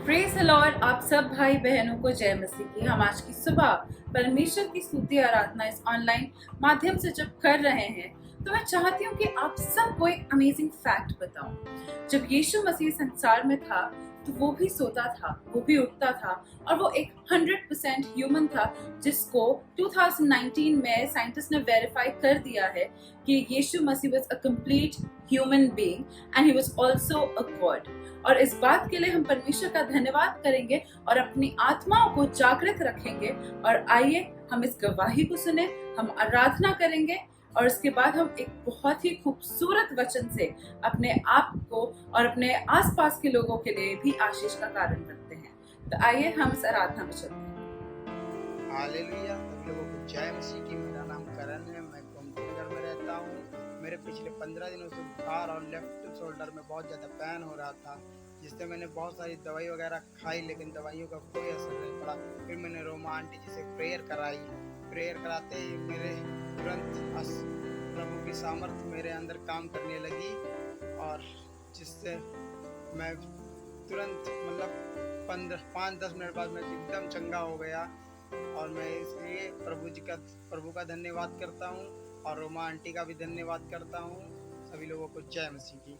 Praise the Lord. आप सब भाई बहनों को जय मसीह की। हम आज की सुबह परमेश्वर की स्तुति आराधना इस ऑनलाइन माध्यम से जब कर रहे हैं तो मैं चाहती हूँ कि आप सबको एक अमेजिंग फैक्ट बताऊं। जब यीशु मसीह संसार में था तो वो भी सोता था, वो भी उठता था और वो एक 100% ह्यूमन था, जिसको 2019 में साइंटिस्ट ने वेरीफाई कर दिया है कि यीशु मसीह was a complete human being and he was also a god. और इस बात के लिए हम परमेश्वर का धन्यवाद करेंगे और अपनी आत्माओं को जागृत रखेंगे। और आइए हम इस गवाही को सुने, हम आराधना करेंगे और इसके बाद हम एक बहुत ही खूबसूरत वचन से अपने आप को और अपने आसपास के लोगों के लिए भी आशीष का कारण बनते हैं। तो आइए हम इस आराधना में चलते हैं। हालेलुया। सभी लोगों को जय मसीह की। मेरा नाम करण है, मैं गोमती नगर में रहता हूँ। मेरे पिछले 15 दिनों से बुखार और लेफ्ट शोल्डर में बहुत ज़्यादा पेन हो रहा था, जिससे मैंने बहुत सारी दवाई वगैरह खाई, लेकिन दवाइयों का कोई असर नहीं पड़ा। फिर मैंने रोमा आंटी जी से प्रेयर कराई। प्रेयर कराते ही मेरे तुरंत प्रभु की सामर्थ्य मेरे अंदर काम करने लगी, और जिससे मैं तुरंत 5-10 मिनट बाद मैं एकदम चंगा हो गया। और मैं इसलिए प्रभु का धन्यवाद करता हूँ और रोमा आंटी का भी धन्यवाद करता हूँ। सभी लोगों को जय मसीह की।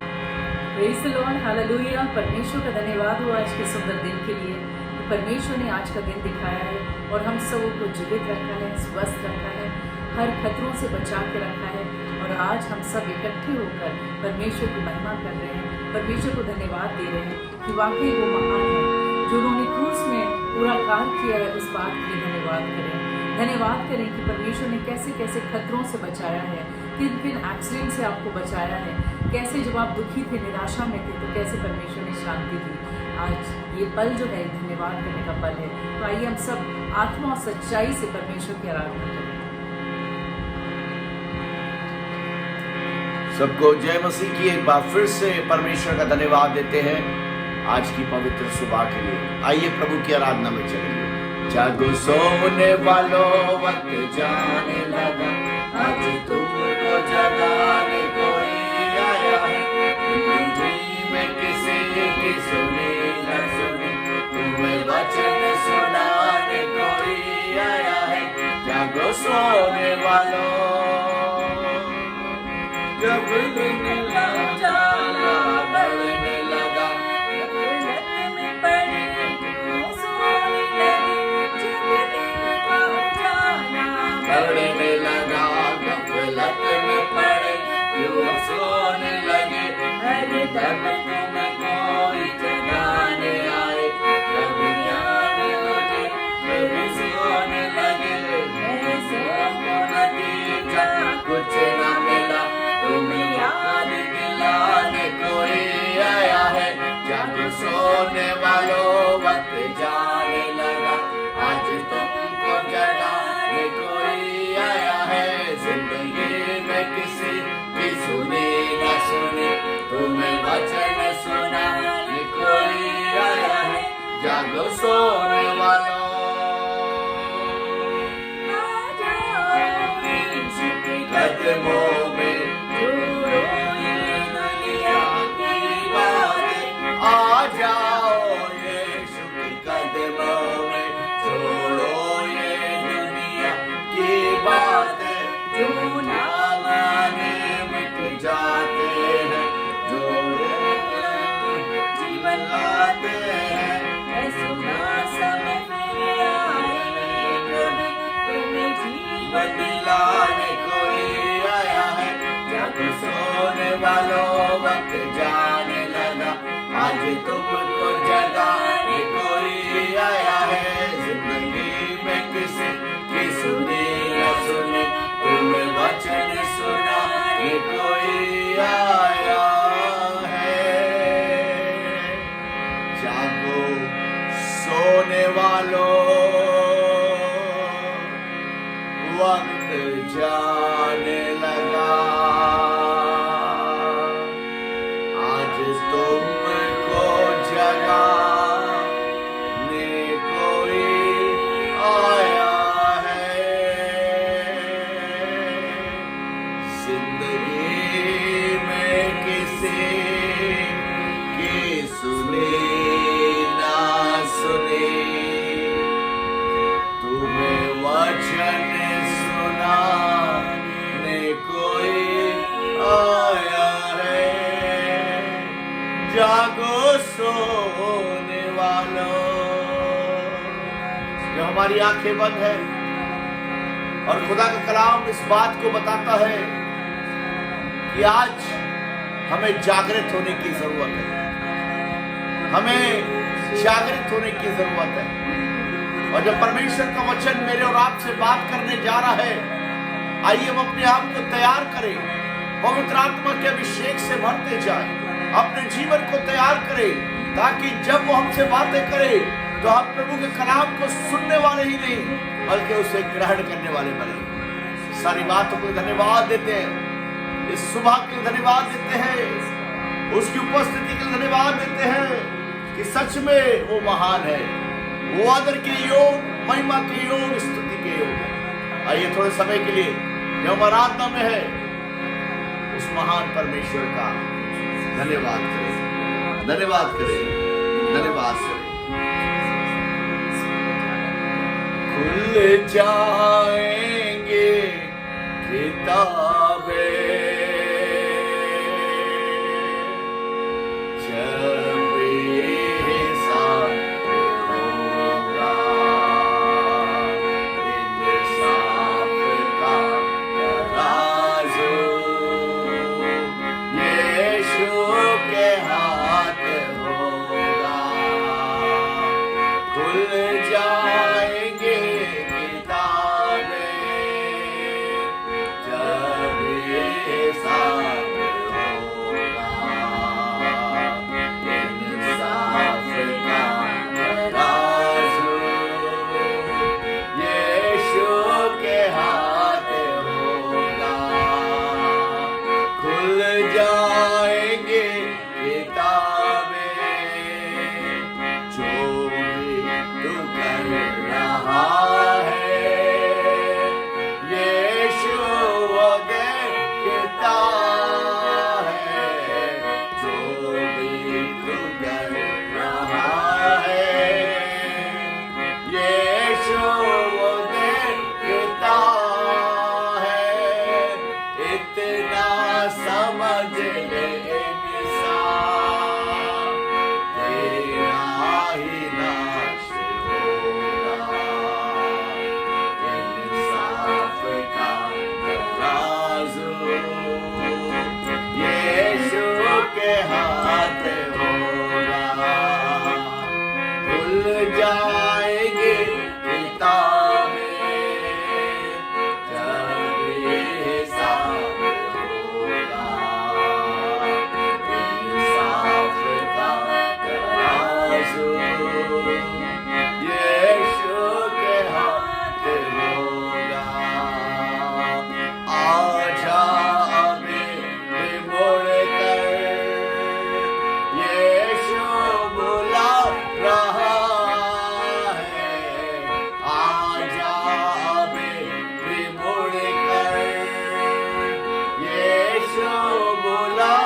Praise the Lord, hallelujah. परमेश्वर का धन्यवाद हो आज के सुंदर दिन के लिए। तो परमेश्वर ने आज का दिन दिखाया है और हम सबों को जीवित रखा है, स्वस्थ रखा है, हर खतरों से बचा के रखा है। और आज हम सब इकट्ठे होकर परमेश्वर की महिमा कर रहे हैं, परमेश्वर को धन्यवाद दे रहे हैं कि वाकई वो महान है। जो उन्होंने क्रूस में पूरा कार्य किया है, उस बात के लिए धन्यवाद करें। धन्यवाद करें कि परमेश्वर ने कैसे कैसे खतरों से बचाया है, किन किन एक्सीडेंट से आपको बचाया है, कैसे जब आप दुखी थे, निराशा में थे, तो कैसे परमेश्वर ने शांति दी। आज ये पल जो है धन्यवाद करने का पल है। तो आइए हम सब आत्मा और सच्चाई से परमेश्वर की आराधना करें। सबको जय मसीह की। एक बार फिर से परमेश्वर का धन्यवाद देते हैं आज की पवित्र सुबह के लिए। आइए प्रभु की आराधना में चलेंगे। जागो सोने वालों, वक्त जाने लगा, आज तुमको जगाने कोई आया है। जिंदगी में किसी की सुनी न सुनी, तुम्हें वचन सुनाने कोई आया है। जागो सोने वालों, जब दिन उजाला बढ़ने लगा, गफलत में पड़े क्यों सोने लगे। जब दिन का उजाला बढ़ने लगा, गफलत में पड़े क्यों सोने लगे। हर दम तुम्हें कोई जगाने आए, कभी याद लगे कभी सोने लगे। ऐसे को नतीजा कुछ न मिला, तुम्हें याद दिलाने कोई आया है। जागो सोने वालों, वक्त जाने लगा, आज तुमको जगाने कोई आया है। जिंदगी में किसी की सुनी न सुनी, तुम्हें वचन सुनाने कोई आया है। जागो सोने वालों, कदमों में छोड़ो ये दुनिया की बातें। आ जाओ यीशु की कदमों में, छोड़ो ये दुनिया की बातें। जो ना माने मिट जाते हैं, जो जीवन लाते हैं। सुना समय में आए कभी, तुम्हें जीवन दिलाने कोई आया है। जागो सोने वालों, वक्त जाने लगा, आज तुमको जगाने कोई आया है। जिंदगी में किसी की सुनी न सुनी, तुम्हें वचन सुनाने कोई आया है। जागो सोने वालों, वक्त जाने लगा, आज तुमको जगाने सोने वालों। जब हमारी आंखें बंद है और खुदा का कलाम इस बात को बताता है कि आज हमें जागृत होने की जरूरत है, हमें जागृत होने की जरूरत है। और जब परमेश्वर का वचन मेरे और आपसे बात करने जा रहा है, आइए हम अपने आप को तैयार करें, पवित्र आत्मा के अभिषेक से भरते जाएं, अपने जीवन को तैयार करें, ताकि जब वो हमसे बातें करे तो हम प्रभु के कलाम को सुनने वाले ही नहीं बल्कि उसे ग्रहण करने वाले बने। सारी बातों को धन्यवाद देते हैं, इस सुबह के लिए धन्यवाद देते हैं, उसकी उपस्थिति के लिए धन्यवाद देते हैं कि सच में वो महान है, वो आदर के योग, महिमा के योग, स्तुति के योग है। आइए थोड़े समय के लिए जो हम आराधना में है उस महान परमेश्वर का धन्यवाद करें, धन्यवाद करें, धन्यवाद करें। खुल जाएंगे किताबें जब इंसान होगा, इंसाफ का तराजू यीशु के हाथ होगा। खुल जाएंगे किताबें जब इंसान होगा, इंसाफ का तराजू यीशु के हाथ होगा। खुल जाएंगे किताबें जो भी तू कर रहा है, यीशु वो देखता है। जो भी तू कर रहा है, यीशु वो देखता है। इतना समझ ले इंसान, तेरा ही नाश होगा। इंसाफ का तराजू यीशु के हाथ होगा। खुल जाएंगे किताबें जब हिसाब होगा, इंसाफ का तराजू यीशु के हाथ होगा। आजा अभी मुड़ कर, यीशु बुला रहा है। आजा अभी मुड़ कर, यीशु बुला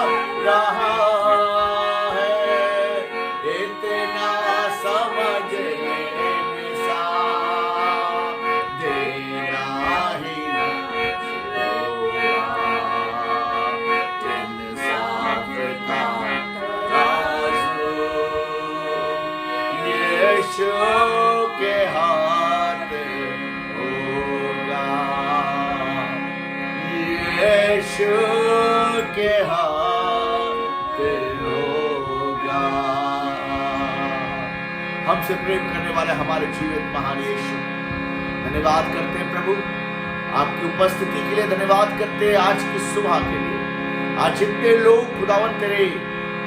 रहा है। इतना समझ ले इंसान, देना ही नाश होगा। इंसाफ का तराजू यीशु के हाथ होगा, यीशु के हाथ होगा। हमसे प्रेम करने वाले हमारे जीवित महान यीशु, धन्यवाद करते हैं प्रभु, आपकी उपस्थिति के लिए धन्यवाद करते हैं। आज की सुबह के लिए, आज जितने लोग खुदावन तेरे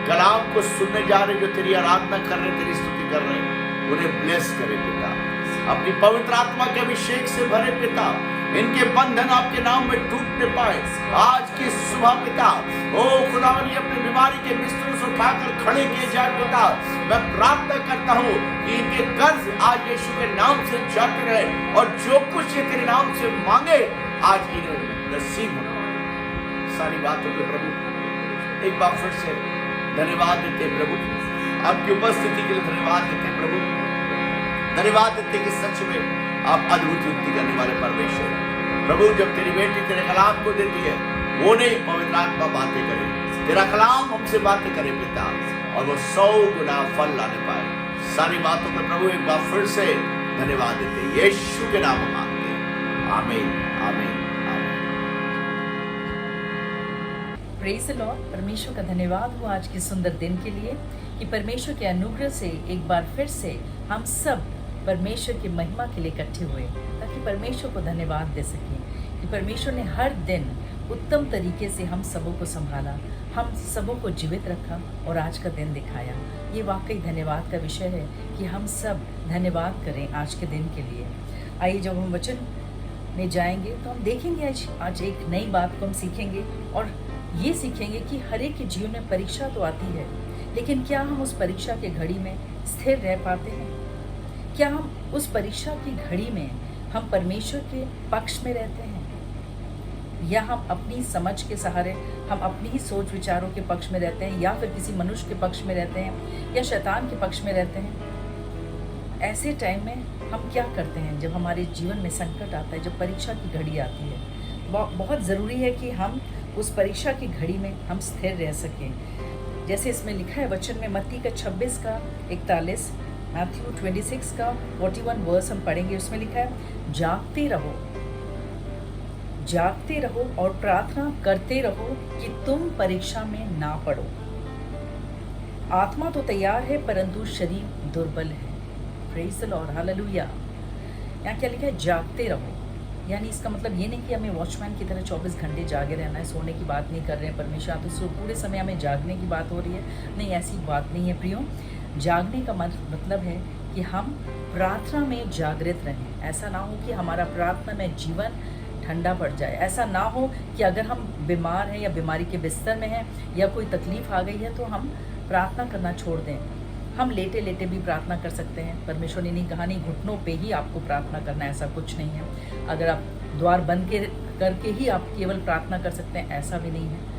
कलाम को सुनने जा रहे, जो तेरी आराधना कर रहे, तेरी स्तुति कर रहे, उन्हें ब्लेस करे पिता, अपनी पवित्र आत्मा के अभिषेक से भरे पिता, इनके बंधन आपके नाम में टूटने पाए आज की सुबह पिता। ओ खुदावन, ये अपनी बीमारी के बिस्तरों से उठाकर खड़े किए जाए पिता। मैं प्रार्थना करता हूँ कि इनके कर्ज आज यीशु के नाम से जाते रहे, और जो कुछ ये तेरे नाम से मांगे आज इन्हें नसीब हो। सारी बातों के प्रभु एक बार फिर से धन्यवाद देते प्रभु, आपकी उपस्थिति के लिए धन्यवाद देते प्रभु। धन्यवाद देते कि सच में आप अद्भुत युक्ति करने वाले परमेश्वर प्रभु। जब तेरी बेटी तेरे कलाम को देती है, वो नहीं पवित्र आत्मा बातें करे, तेरा कलाम हमसे बातें करे पिता, और वो 100 गुना फल लाने पाए। सारी बातों पर प्रभु एक बार फिर से धन्यवाद देते हैं, यीशु के नाम में मांगते हैं, आमीन आमीन आमीन। Praise the Lord. परमेश्वर का धन्यवाद हो आज के सुंदर दिन के लिए कि परमेश्वर के अनुग्रह से एक बार फिर से हम सब परमेश्वर की महिमा के लिए इकट्ठे हुए, ताकि परमेश्वर को धन्यवाद दे सकें कि परमेश्वर ने हर दिन उत्तम तरीके से हम सबों को संभाला, हम सबों को जीवित रखा और आज का दिन दिखाया। ये वाकई धन्यवाद का विषय है कि हम सब धन्यवाद करें आज के दिन के लिए। आइए जब हम वचन में जाएंगे तो हम देखेंगे आज एक नई बात को हम सीखेंगे, और ये सीखेंगे कि हर एक के जीवन में परीक्षा तो आती है, लेकिन क्या हम उस परीक्षा के घड़ी में स्थिर रह पाते हैं? क्या हम उस परीक्षा की घड़ी में हम परमेश्वर के पक्ष में रहते हैं, या हम अपनी समझ के सहारे, हम अपनी ही सोच विचारों के पक्ष में रहते हैं, या फिर किसी मनुष्य के पक्ष में रहते हैं, या शैतान के पक्ष में रहते हैं? ऐसे टाइम में हम क्या करते हैं जब हमारे जीवन में संकट आता है, जब परीक्षा की घड़ी आती है? बहुत ज़रूरी है कि हम उस परीक्षा की घड़ी में हम स्थिर रह सकें। जैसे इसमें लिखा है वचन में, मत्ती का 26 का 41, मैथ्यू 26 का 41 वर्स हम पढ़ेंगे। उसमें लिखा है, जागते रहो और प्रार्थना करते रहो कि तुम परीक्षा में ना पड़ो। आत्मा तो तैयार है परंतु शरीर दुर्बल है। Praise the Lord, hallelujah. यहाँ क्या लिखा है? जागते रहो। यानी इसका मतलब ये नहीं कि हमें वॉचमैन की तरह 24 घंटे जागे रहना है, सोने की बात नहीं कर रहे हैं परमेश्वर, तो पूरे समय हमें जागने की बात हो रही है। नहीं, ऐसी बात नहीं है प्रियो। जागने का मतलब है कि हम प्रार्थना में जागृत रहें। ऐसा ना हो कि हमारा प्रार्थना में जीवन ठंडा पड़ जाए। ऐसा ना हो कि अगर हम बीमार हैं या बीमारी के बिस्तर में हैं या कोई तकलीफ आ गई है तो हम प्रार्थना करना छोड़ दें। हम लेटे लेटे भी प्रार्थना कर सकते हैं। परमेश्वर ने नहीं कहा नहीं घुटनों पे ही आपको प्रार्थना करना, ऐसा कुछ नहीं है। अगर आप द्वार बंद करके ही आप केवल प्रार्थना कर सकते हैं, ऐसा भी नहीं है।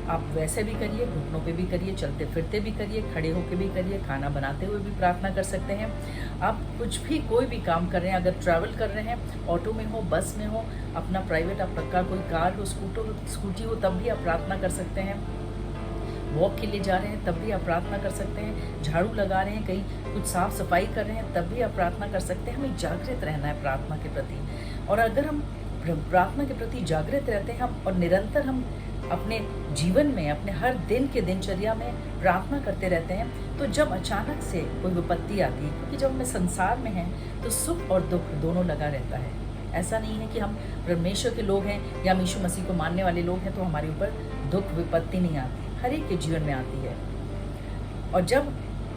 आप वैसे भी करिए, घुटनों पे भी करिए, चलते फिरते भी करिए, खड़े होकर भी करिए, खाना बनाते हुए भी प्रार्थना कर सकते हैं। आप कुछ भी कोई भी काम कर रहे हैं, अगर ट्रैवल कर रहे हैं, ऑटो में हो, बस में हो, अपना प्राइवेट आपका कोई कार हो, स्कूटी हो, तब भी आप प्रार्थना कर सकते हैं। वॉक के लिए जा रहे हैं तब भी आप प्रार्थना कर सकते हैं। झाड़ू लगा रहे हैं, कहीं कुछ साफ सफाई कर रहे हैं, तब भी आप प्रार्थना कर सकते हैं। हमें जागृत रहना है प्रार्थना के प्रति, और अगर हम प्रार्थना के प्रति जागृत रहते हैं हम, और निरंतर हम अपने जीवन में, अपने हर दिन के दिनचर्या में प्रार्थना करते रहते हैं, तो जब अचानक से कोई विपत्ति आती है, क्योंकि जब हम संसार में हैं तो सुख और दुख दोनों लगा रहता है। ऐसा नहीं है कि हम परमेश्वर के लोग हैं या हम यीशु मसीह को मानने वाले लोग हैं तो हमारे ऊपर दुख विपत्ति नहीं आती। हर एक के जीवन में आती है, और जब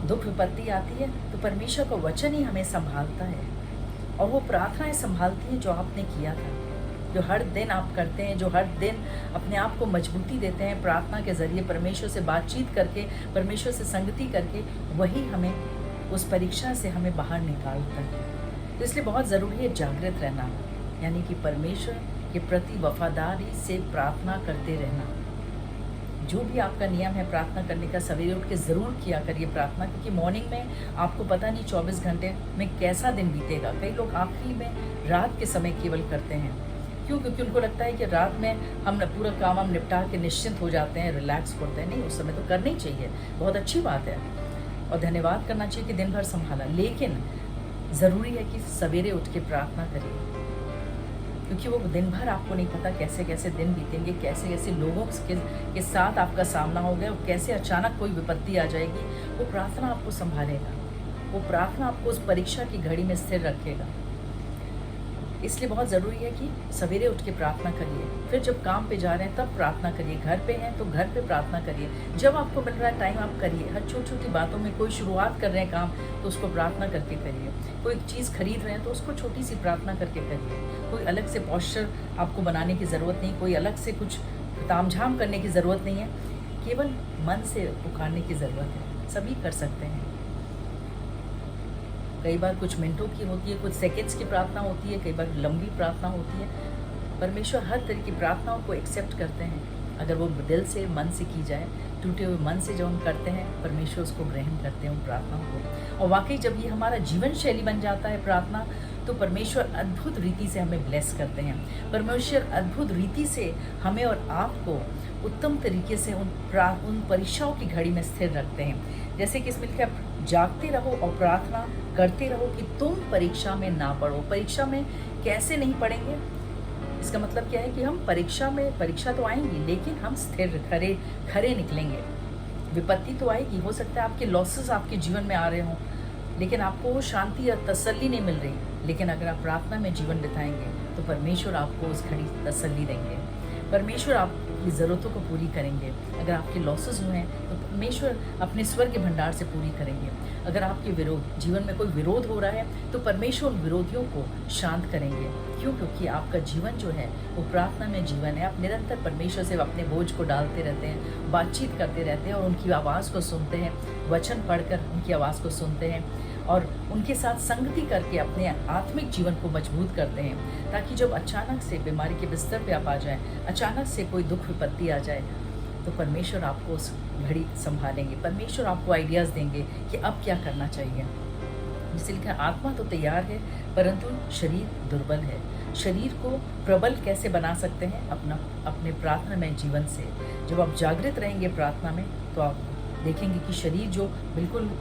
दुख विपत्ति आती है तो परमेश्वर का वचन ही हमें संभालता है, और वो प्रार्थनाएं संभालती हैं जो आपने किया था, जो हर दिन आप करते हैं, जो हर दिन अपने आप को मजबूती देते हैं प्रार्थना के ज़रिए, परमेश्वर से बातचीत करके, परमेश्वर से संगति करके, वही हमें उस परीक्षा से हमें बाहर निकालता है। तो इसलिए बहुत ज़रूरी है जागृत रहना, यानी कि परमेश्वर के प्रति वफादारी से प्रार्थना करते रहना। जो भी आपका नियम है प्रार्थना करने का, सवेरे उठ के ज़रूर किया करिए प्रार्थना, क्योंकि मॉर्निंग में आपको पता नहीं 24 घंटे में कैसा दिन बीतेगा। कई लोग आखिरी में रात के समय केवल करते हैं। क्यों? क्योंकि उनको लगता है कि रात में हम पूरा काम हम निपटा के निश्चिंत हो जाते हैं, रिलैक्स करते हैं। नहीं, उस समय तो करना ही चाहिए, बहुत अच्छी बात है, और धन्यवाद करना चाहिए कि दिन भर संभाला। लेकिन ज़रूरी है कि सवेरे उठ के प्रार्थना करिए, क्योंकि वो दिन भर आपको नहीं पता कैसे कैसे दिन बीतेंगे, कैसे कैसे लोगों के साथ आपका सामना हो गया, कैसे अचानक कोई विपत्ति आ जाएगी। वो प्रार्थना आपको संभालेगा, वो प्रार्थना आपको उस परीक्षा की घड़ी में स्थिर रखेगा। इसलिए बहुत ज़रूरी है कि सवेरे उठ के प्रार्थना करिए। फिर जब काम पे जा रहे हैं तब प्रार्थना करिए, घर पे हैं तो घर पे प्रार्थना करिए, जब आपको मिल रहा है टाइम आप करिए। हर छोटी छोटी बातों में, कोई शुरुआत कर रहे हैं काम तो उसको प्रार्थना करके करिए, कोई चीज़ खरीद रहे हैं तो उसको छोटी सी प्रार्थना करके करिए। कोई अलग से पॉस्चर आपको बनाने की ज़रूरत नहीं, कोई अलग से कुछ तामझाम करने की ज़रूरत नहीं है, केवल मन से पुकारने की ज़रूरत है। सभी कर सकते हैं। कई बार कुछ मिनटों की होती है, कुछ सेकंड्स की प्रार्थना होती है, कई बार लंबी प्रार्थना होती है। परमेश्वर हर तरह की प्रार्थनाओं को एक्सेप्ट करते हैं, अगर वो दिल से, मन से की जाए। टूटे हुए मन से जो हम करते हैं, परमेश्वर उसको ग्रहण करते हैं उन प्रार्थनाओं को। और वाकई जब ये हमारा जीवन शैली बन जाता है प्रार्थना, तो परमेश्वर अद्भुत रीति से हमें ब्लेस करते हैं। परमेश्वर अद्भुत रीति से हमें और आपको उत्तम तरीके से उन परीक्षाओं की घड़ी में स्थिर रखते हैं। जैसे कि इसमें लिखा है, जागते रहो और प्रार्थना करते रहो कि तुम परीक्षा में ना पढ़ो। परीक्षा में कैसे नहीं पढ़ेंगे? इसका मतलब क्या है कि हम परीक्षा तो आएंगी, लेकिन हम स्थिर खरे निकलेंगे। विपत्ति तो आएगी, हो सकता है आपके लॉसेस आपके जीवन में आ रहे हों, लेकिन आपको वो शांति या तसल्ली नहीं मिल रही। लेकिन अगर आप प्रार्थना में जीवन बिताएंगे तो परमेश्वर आपको उस घड़ी तसल्ली देंगे, परमेश्वर आपकी ज़रूरतों को पूरी करेंगे। अगर आपके लॉसेस हुए हैं तो परमेश्वर अपने स्वर्ग के भंडार से पूरी करेंगे। अगर आपके जीवन में कोई विरोध हो रहा है तो परमेश्वर उन विरोधियों को शांत करेंगे। क्यों? क्योंकि आपका जीवन जो है वो प्रार्थना में जीवन है। आप निरंतर परमेश्वर से अपने बोझ को डालते रहते हैं, बातचीत करते रहते हैं और उनकी आवाज़ को सुनते हैं, वचन पढ़कर उनकी आवाज़ को सुनते हैं और उनके साथ संगति करके अपने आत्मिक जीवन को मजबूत करते हैं, ताकि जब अचानक से बीमारी के बिस्तर पे आप आ जाएं, अचानक से कोई दुख विपत्ति आ जाए, तो परमेश्वर आपको उस घड़ी संभालेंगे। परमेश्वर आपको आइडियाज़ देंगे कि अब क्या करना चाहिए। जिसे लिखा, आत्मा तो तैयार है परंतु शरीर दुर्बल है। शरीर को प्रबल कैसे बना सकते हैं? अपने प्रार्थना में जीवन से। जब आप जागृत रहेंगे प्रार्थना में तो आप देखेंगे कि शरीर जो बिल्कुल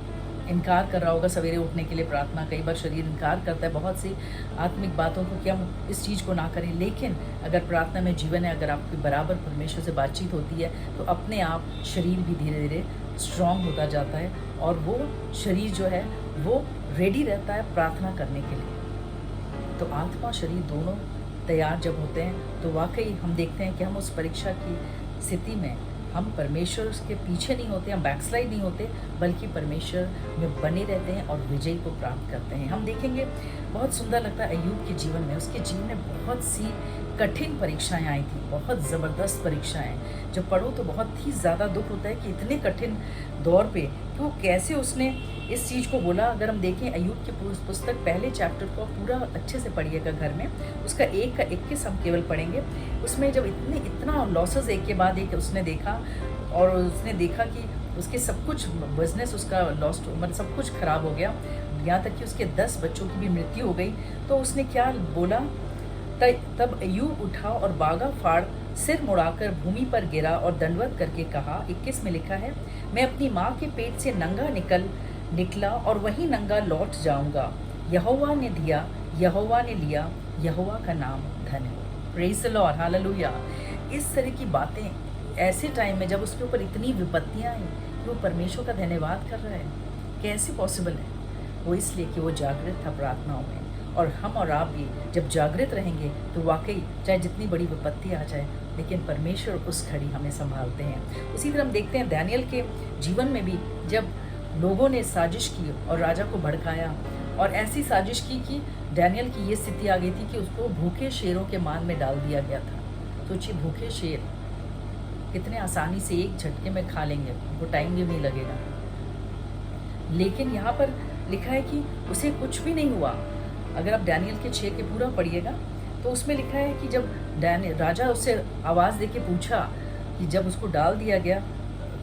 इनकार कर रहा होगा सवेरे उठने के लिए, प्रार्थना कई बार शरीर इनकार करता है बहुत सी आत्मिक बातों को कि हम इस चीज़ को ना करें। लेकिन अगर प्रार्थना में जीवन है, अगर आपकी बराबर परमेश्वर से बातचीत होती है तो अपने आप शरीर भी धीरे धीरे स्ट्रांग होता जाता है और वो शरीर जो है वो रेडी रहता है प्रार्थना करने के लिए। तो आत्मा शरीर दोनों तैयार जब होते हैं तो वाकई हम देखते हैं कि हम उस परीक्षा की स्थिति में हम परमेश्वर के पीछे नहीं होते, हम बैकस्लाइड नहीं होते, बल्कि परमेश्वर में बने रहते हैं और विजय को प्राप्त करते हैं। हम देखेंगे बहुत सुंदर लगता है अय्यूब के जीवन में। उसके जीवन में बहुत सी कठिन परीक्षाएं आई थी, बहुत ज़बरदस्त परीक्षाएं। जब पढ़ो तो बहुत ही ज़्यादा दुख होता है कि इतने कठिन दौर पे कि वो कैसे उसने इस चीज़ को बोला। अगर हम देखें अय्यूब की पुस्तक पहले चैप्टर को पूरा अच्छे से पढ़िएगा घर में, उसका 1 का 21 हम केवल पढ़ेंगे। उसमें जब इतना लॉसेस एक के बाद एक उसने देखा और उसने देखा कि उसके सब कुछ बिजनेस उसका लॉस्ट, मतलब सब कुछ खराब हो गया, यहाँ तक कि उसके 10 बच्चों की भी मृत्यु हो गई। तो उसने क्या बोला? तब अय्यूब उठा और बागा फाड़ सिर मुड़ाकर भूमि पर गिरा और दंडवत करके कहा। 21 में लिखा है, मैं अपनी माँ के पेट से नंगा निकला और वही नंगा लौट जाऊंगा। यहोवा ने दिया, यहोवा ने लिया, यहोवा का नाम धन्य हो। Praise the Lord, hallelujah. इस तरह की बातें ऐसे टाइम में जब उसके ऊपर इतनी विपत्तियां आई, वो परमेश्वर का धन्यवाद कर रहा है। कैसे पॉसिबल है? वो इसलिए कि वो जागृत था प्रार्थनाओं में। और हम और आप भी जब जागृत रहेंगे तो वाकई चाहे जितनी बड़ी विपत्ति आ जाए, लेकिन परमेश्वर उस घड़ी हमें संभालते हैं। उसी तरह हम देखते हैं दानियल के जीवन में भी, जब लोगों ने साजिश की और राजा को भड़काया और ऐसी साजिश की कि दानियल की ये स्थिति आ गई थी कि उसको भूखे शेरों के मान में डाल दिया गया था। सोचिए, भूखे शेर कितने आसानी से एक झटके में खा लेंगे, उनको टाइम भी नहीं लगेगा। लेकिन यहाँ पर लिखा है कि उसे कुछ भी नहीं हुआ। अगर आप दानियल के 6 के पूरा पढ़िएगा तो उसमें लिखा है कि जब राजा उससे आवाज़ देके पूछा कि जब उसको डाल दिया गया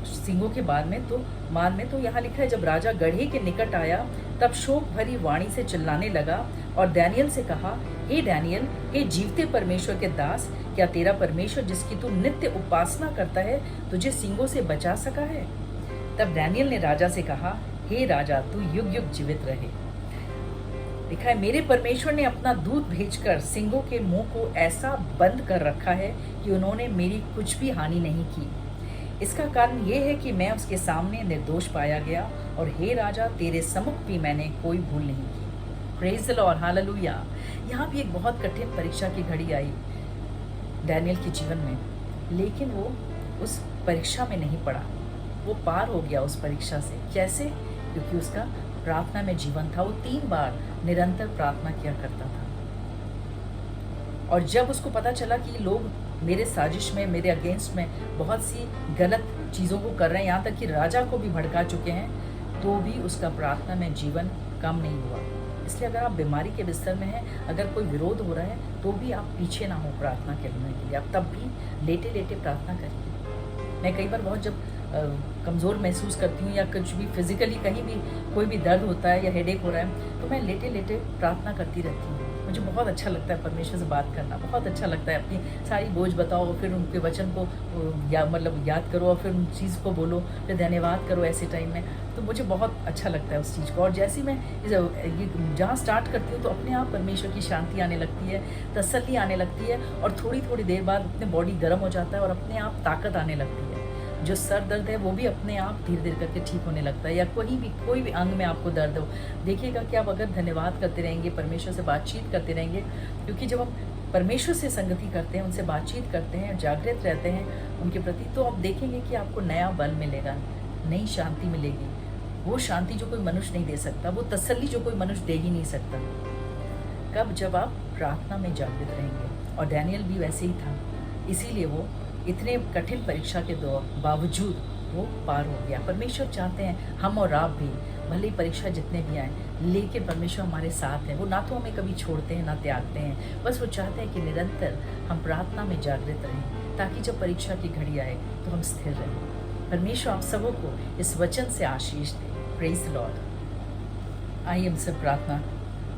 सिंगों के मान में, तो यहाँ लिखा है, जब राजा गड्ढे के निकट आया तब शोक भरी वाणी से चिल्लाने लगा और दानियल से कहा, हे दानियल, हे जीवते परमेश्वर के दास, क्या तेरा परमेश्वर जिसकी तू नित्य उपासना करता है तुझे सिंगों से बचा सका है? तब दानियल ने राजा से कहा, हे राजा, तू युग युग जीवित रहे। लिखा है, मेरे परमेश्वर ने अपना दूत भेजकर सिंगों के मुंह को ऐसा बंद कर रखा है कि उन्होंने मेरी कुछ भी हानि नहीं की। इसका कारण ये है कि मैं उसके सामने निर्दोष पाया गया और हे राजा, तेरे सम्मुख भी मैंने कोई भूल नहीं की। Praise the Lord, hallelujah. यहाँ भी एक बहुत कठिन परीक्षा की घड़ी आई दानियल के जीवन में, लेकिन वो उस परीक्षा में नहीं पड़ा, वो पार हो गया उस परीक्षा से। कैसे? क्योंकि उसका प्रार्थना में जीवन था। वो 3 बार निरंतर प्रार्थना किया करता था। और जब उसको पता चला कि लोग मेरे साजिश में, मेरे अगेंस्ट में बहुत सी गलत चीज़ों को कर रहे हैं, यहाँ तक कि राजा को भी भड़का चुके हैं, तो भी उसका प्रार्थना में जीवन कम नहीं हुआ। इसलिए अगर आप बीमारी के बिस्तर में हैं, अगर कोई विरोध हो रहा है, तो भी आप पीछे ना हो प्रार्थना करने के लिए। आप तब भी लेटे लेटे प्रार्थना करिए। मैं कई बार बहुत जब कमज़ोर महसूस करती हूँ या कुछ भी फिजिकली कहीं भी कोई भी दर्द होता है या हेडेक हो रहा है, तो मैं लेटे लेटे प्रार्थना करती रहती हूँ। मुझे बहुत अच्छा लगता है परमेश्वर से बात करना, बहुत अच्छा लगता है। अपनी सारी बोझ बताओ, फिर उनके वचन को याद करो और फिर उन चीज़ को बोलो, फिर धन्यवाद करो ऐसे टाइम में। तो मुझे बहुत अच्छा लगता है उस चीज़ को। और जैसे ही मैं ये जहाँ स्टार्ट करती हूँ तो अपने आप परमेश्वर की शांति आने लगती है, तसल्ली आने लगती है, और थोड़ी थोड़ी देर बाद अपने बॉडी गर्म हो जाता है और अपने आप ताकत आने लगती है। जो सर दर्द है वो भी अपने आप धीरे धीरे करके ठीक होने लगता है, या कोई भी अंग में आपको दर्द हो, देखिएगा कि आप अगर धन्यवाद करते रहेंगे, परमेश्वर से बातचीत करते रहेंगे, क्योंकि जब हम परमेश्वर से संगति करते हैं, उनसे बातचीत करते हैं, जागृत रहते हैं उनके प्रति, तो आप देखेंगे कि आपको नया बल मिलेगा, नई शांति मिलेगी। वो शांति जो कोई मनुष्य नहीं दे सकता, वो तसल्ली जो कोई मनुष्य दे ही नहीं सकता। कब? जब आप प्रार्थना में जागृत रहेंगे। और डैनियल भी वैसे ही था, इसीलिए वो इतने कठिन परीक्षा के बावजूद वो पार हो गया। परमेश्वर चाहते हैं हम और आप भी, भले ही परीक्षा जितने भी आए, लेकिन परमेश्वर हमारे साथ है। वो ना तो हमें कभी छोड़ते हैं ना त्यागते हैं, बस वो चाहते हैं कि निरंतर हम प्रार्थना में जागृत रहें, ताकि जब परीक्षा की घड़ी आए तो हम स्थिर रहें। परमेश्वर आप सबों को इस वचन से आशीष दे। Praise the Lord. आइए हम सब प्रार्थना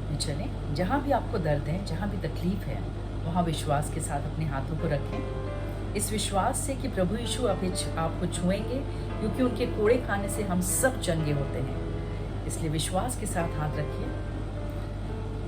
में चलें। जहाँ भी आपको दर्द है, जहाँ भी तकलीफ है, वहाँ विश्वास के साथ अपने हाथों को रखें, इस विश्वास से कि प्रभु यीशु आपको छुएंगे, क्योंकि उनके कोड़े खाने से हम सब चंगे होते हैं। इसलिए विश्वास के साथ हाथ रखिए।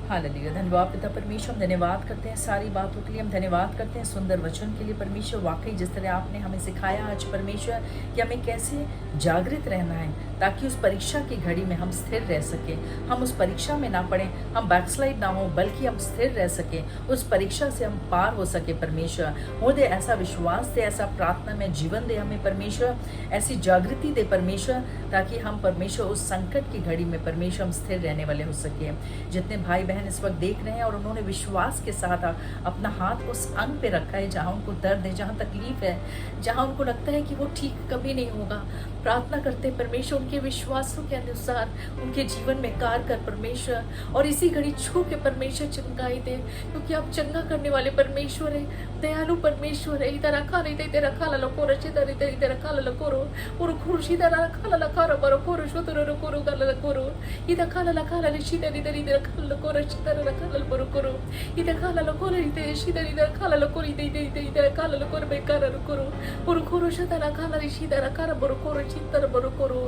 हालेलुया। धन्यवाद पिता परमेश्वर, हम धन्यवाद करते हैं सारी बातों के लिए, हम धन्यवाद करते हैं सुंदर वचन के लिए परमेश्वर। वाकई जिस तरह आपने हमें सिखाया आज परमेश्वर कि हमें कैसे जागृत रहना है, ताकि उस परीक्षा की घड़ी में हम स्थिर रह सकें, हम उस परीक्षा में ना पड़ें, हम बैकस्लाइड ना हो, बल्कि हम स्थिर रह सकें, उस परीक्षा से हम पार हो सके। परमेश्वर हो दे ऐसा विश्वास दे, ऐसा प्रार्थना में जीवन दे हमें परमेश्वर, ऐसी जागृति दे परमेश्वर, ताकि हम परमेश्वर उस संकट की घड़ी में परमेश्वर हम स्थिर रहने वाले हो सके। जितने भाई बहन इस वक्त देख रहे हैं और उन्होंने विश्वास के साथ अपना हाथ उस अंग पे रखा है जहाँ उनको दर्द है, जहाँ तकलीफ है, जहाँ उनको लगता है कि वो ठीक कभी नहीं होगा, प्रार्थना करते हैं परमेश्वर उनके विश्वासों के अनुसार उनके जीवन में कार्य कर परमेश्वर, और इसी घड़ी छू के परमेश्वर चंगाई दे, क्योंकि आप चंगा करने वाले परमेश्वर है, दयालु परमेश्वर है। इधर रखा नहीं थे, इधर रखा लको रचिदर, इधर रखा लकोरो और खुर्शी इधर रखा लखा रो कोरो शुतर रो कोरो गल लकोरो, इधर खा लखा लशीदर, इधर रखा लको रचिदर रखा ल बरो कोरो, इधर खा लको इधर शीदर, इधर खा लको इधर खा लको बेकार करो और खोरो शतर रखा लशीदर रखा बरो कोरो चित्तर बरो कोरो।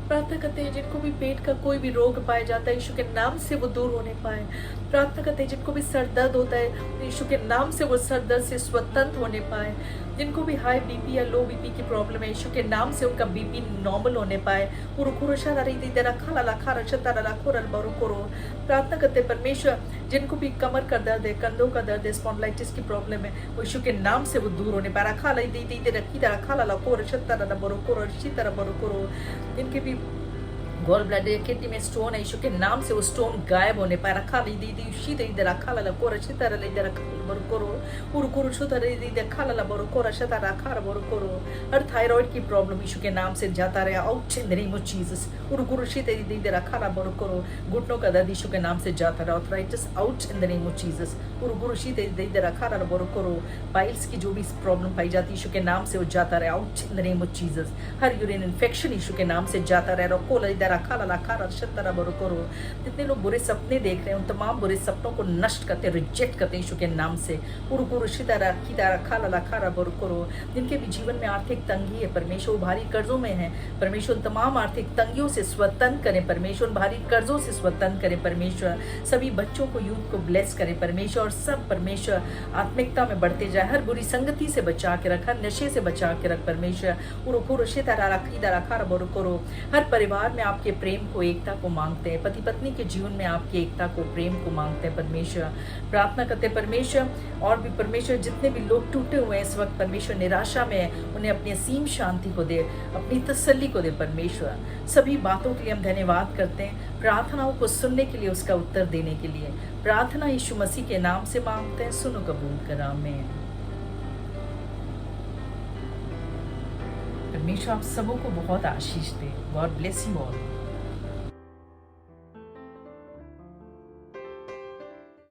प्रार्थना करते हैं जिनको भी पेट का कोई भी रोग पाया जाता है, यीशु के नाम से वो दूर होने पाए। प्रार्थना करते हैं जिनको भी सर दर्द होता है, यीशु के नाम से वो सर दर्द से स्वतंत्र होने पाए। जिनको भी हाई बीपी या लो बीपी की प्रॉब्लम है, यीशु के नाम से उनका बीपी नॉर्मल होने पाए। प्रार्थना करते हैं परमेश्वर जिनको भी कमर का दर्द है, कंधों का दर्द है, स्पॉन्डिलाइटिस की प्रॉब्लम है, वो यीशु के नाम से वो दूर होने पाए। जिनके भी गॉल ब्लैडर किडनी में स्टोन है, यीशु के नाम से वो स्टोन गायब होने पाए। रखा ली दी शीत इधर रखा ला कोर चितर ले इधर बरकोरो उर कुर छुतर इधर खा ला बरकोर शता रखा बरकोरो। हर थायराइड की प्रॉब्लम यीशु के नाम से जाता रहा out in the name of Jesus. उर कुर शीत इधर रखा ला बरकोरो। घुटनों का दर्द यीशु के नाम से जाता रहा, arthritis out in the name of Jesus. उर कुर शीत इधर रखा ला बरकोरो। पाइल्स की जो भी प्रॉब्लम पाई जाती है यीशु के नाम से वो जाता रहा, out in the name of Jesus. हर यूरिन इन्फेक्शन यीशु के नाम से जाता रहा, कोला इधर जितने लोग बुरे सपने देख रहे हैं उन तमाम बुरे सपनों को नष्ट करते, रिजेक्ट करते यीशु के नाम से। जिनके भी जीवन में आर्थिक तंगी है परमेश्वर, भारी कर्जों में है परमेश्वर, तमाम आर्थिक तंगियों से स्वतंत्र करें परमेश्वर, भारी कर्जों से स्वतंत्र करें परमेश्वर। सभी बच्चों को, यूथ को ब्लेस करें परमेश्वर, और सब परमेश्वर आत्मिकता में बढ़ते जाए। हर बुरी संगति से बचा के रख, हर नशे से बचा के रख परमेश्वर। हर परिवार में आपके प्रेम को, एकता को मांगते हैं। पति पत्नी के जीवन में आपकी एकता को, प्रेम को मांगते हैं परमेश्वर। प्रार्थना करते हैं परमेश्वर, और भी परमेश्वर जितने भी लोग टूटे हुए हैं इस वक्त परमेश्वर, निराशा में है, उन्हें अपनी असीम शांति को दे, अपनी तसल्ली को दे परमेश्वर। सभी बातों के लिए हम धन्यवाद करते हैं, प्रार्थनाओं को सुनने के लिए, उसका उत्तर देने के लिए। प्रार्थना यीशु मसीह के नाम से मांगते हैं, सुनो कबूल कर, आमीन। परमेश्वर आप सबों को बहुत आशीष दे। God bless you all.